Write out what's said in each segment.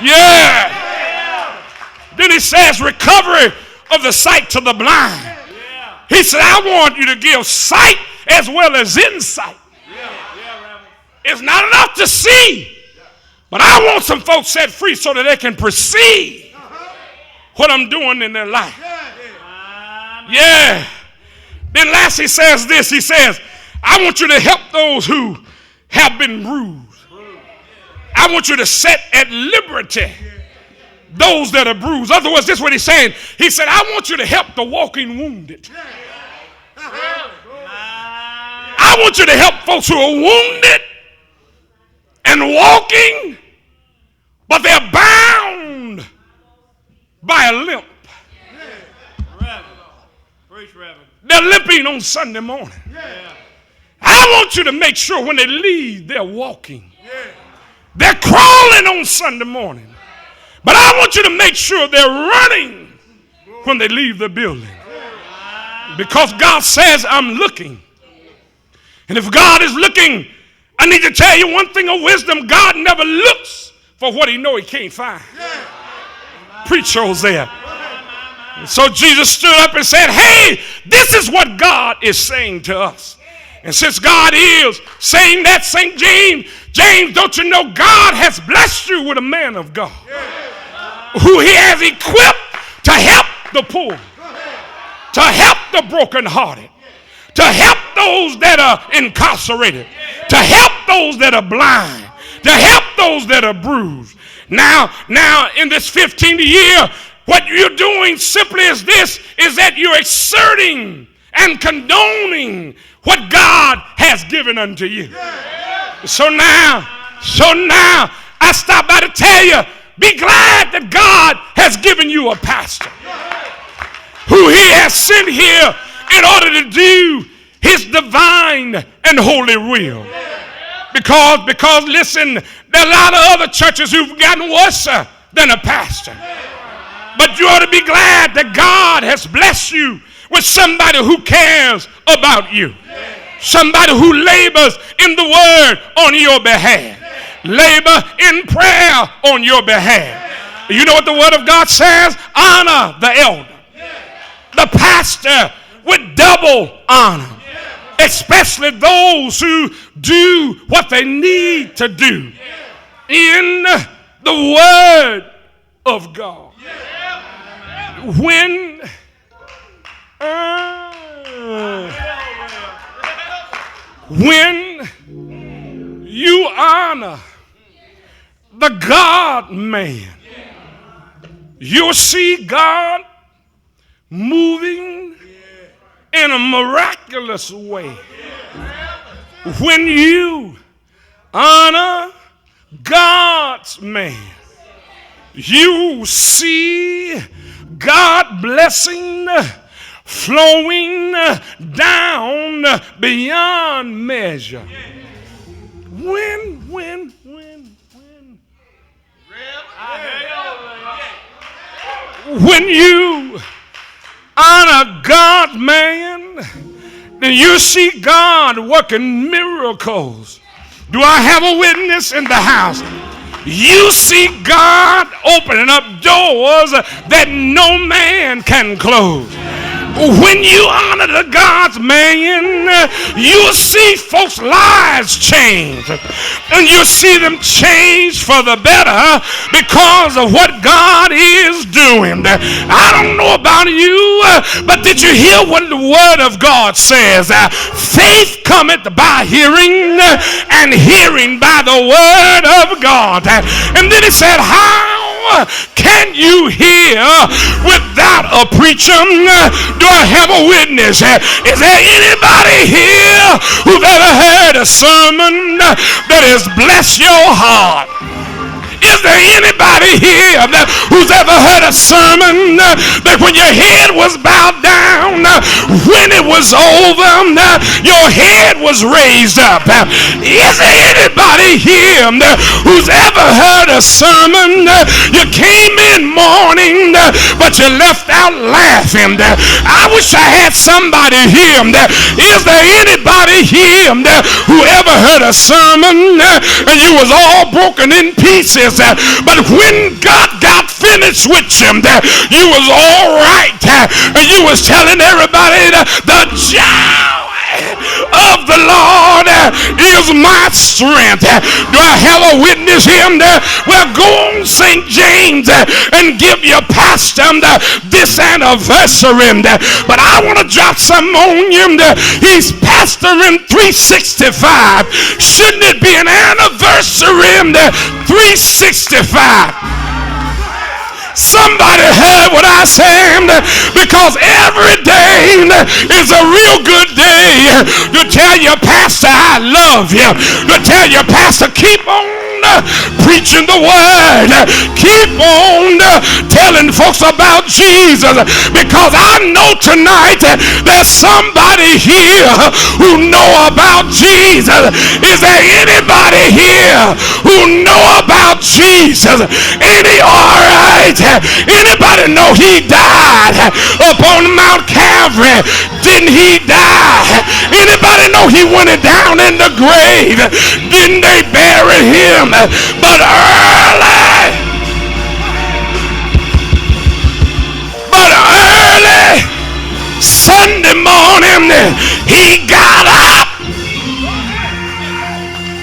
Yeah. Then he says recovery of the sight to the blind. He said, I want you to give sight as well as insight. It's not enough to see, but I want some folks set free so that they can perceive what I'm doing in their life. Yeah. Then last he says this. He says, I want you to help those who have been bruised. I want you to set at liberty those that are bruised. In other words, this is what he's saying. He said, I want you to help the walking wounded. I want you to help folks who are wounded and walking, but they're bound by a limp. They're limping on Sunday morning. I want you to make sure when they leave, they're walking. They're crawling on Sunday morning. But I want you to make sure they're running when they leave the building. Because God says, I'm looking. And if God is looking, I need to tell you one thing of wisdom. God never looks for what he know he can't find. Preach, Hosea. And so Jesus stood up and said, hey, this is what God is saying to us. And since God is saying that, St. James, don't you know God has blessed you with a man of God who he has equipped to help the poor, to help the brokenhearted, to help those that are incarcerated, to help those that are blind, to help those that are bruised. Now in this 15th year, what you're doing simply is this, is that you're exerting and condoning what God has given unto you. So now, I stop by to tell you, be glad that God has given you a pastor who he has sent here in order to do his divine and holy will. Because listen, there are a lot of other churches who've gotten worse than a pastor. But you ought to be glad that God has blessed you with somebody who cares about you. Somebody who labors in the word on your behalf. Labor in prayer on your behalf. You know what the word of God says? Honor the elder. The pastor with double honor. Especially those who do what they need to do in the word of God. When you honor the God man, you'll see God moving in a miraculous way. When you honor God's man, you see God blessing flowing down beyond measure. When you honor God, man, then you see God working miracles. Do I have a witness in the house? You see God opening up doors that no man can close. When you honor the God's man, you'll see folks' lives change. And you'll see them change for the better because of what God is doing. I don't know about you, but did you hear what the word of God says? Faith cometh by hearing, and hearing by the word of God. And then he said, how can you hear without a preacher? Do I have a witness? Is there anybody here who've ever heard a sermon that has blessed your heart? Is there anybody here who's ever heard a sermon that when your head was bowed down, when it was over, your head was raised up? Is there anybody here who's ever heard a sermon, you came in mourning, but you left out laughing? I wish I had somebody here. Is there anybody here who ever heard a sermon and you was all broken in pieces, but when God got finished with you, you was all right, and you was telling everybody the joy of the Lord is my strength. Do I have a witness here? Well, go on St. James and give your pastor this anniversary. But I want to drop something on you. He's pastoring 365. Shouldn't it be an anniversary 365? Somebody heard what I said, because every day is a real good day to tell your pastor I love you, to tell your pastor keep on preaching the word, keep on telling folks about Jesus, because I know tonight there's somebody here who know about Jesus. Is there anybody here who know about Jesus? Any all right? Anybody know he died up on Mount Calvary? Didn't he die? Anybody know he went down in the grave? Didn't they bury him? But early Sunday morning he got up.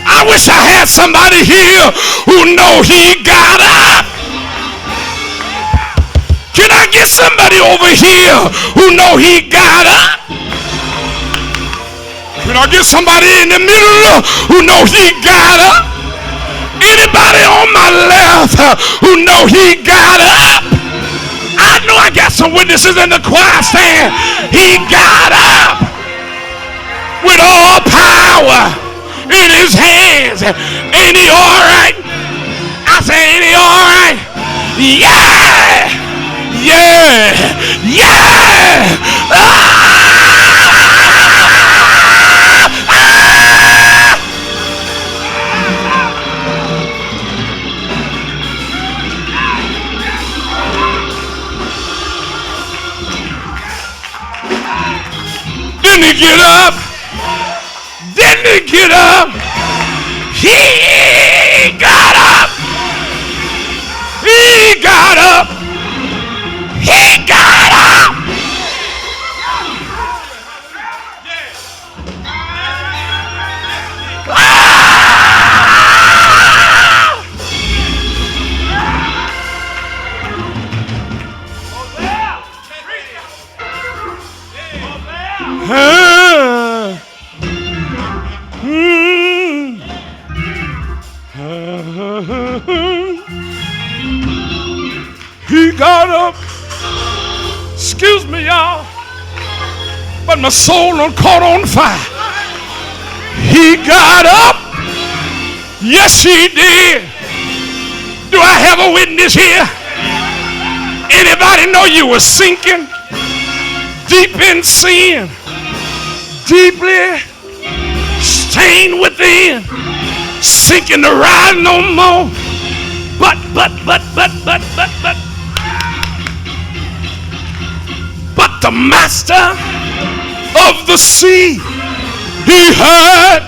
I wish I had somebody here who know he got up. Can I get somebody over here who know he got up? Can I get somebody in the middle who know he got up? Anybody on my left who know he got up? I know I got some witnesses in the choir saying he got up with all power in his hands. Ain't he all right? I say, ain't he all right? Yeah! Yeah! Yeah! Didn't he get up? Didn't he get up? He got up. He got up. He got up. He got up. Excuse me, y'all, but my soul done caught on fire. He got up. Yes, he did. Do I have a witness here? Anybody know you were sinking deep in sin, deeply stained within, sinking to rise no more? But the master of the sea, he heard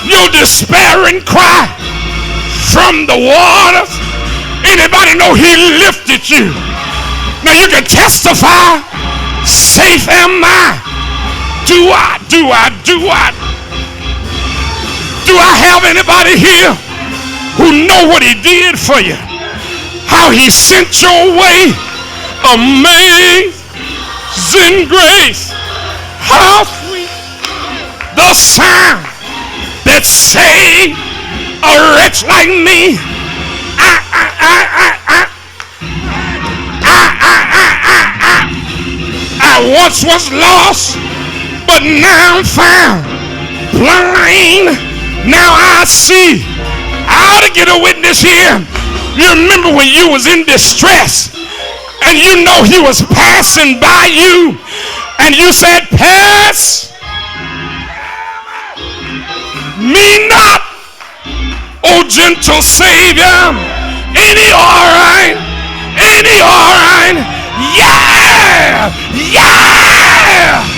your despairing cry from the waters. Anybody know he lifted you? Now you can testify, safe am I. Do I have anybody here who know what he did for you? How he sent your way? Amazing grace. How sweet the sound that saved a wretch like me. I once was lost, but now I'm found. Blind, now I see. I ought to get a witness here. You remember when you was in distress and you know he was passing by you and you said, pass me not, O gentle Savior. Ain't he all right? Ain't he all right? Yeah! Yeah!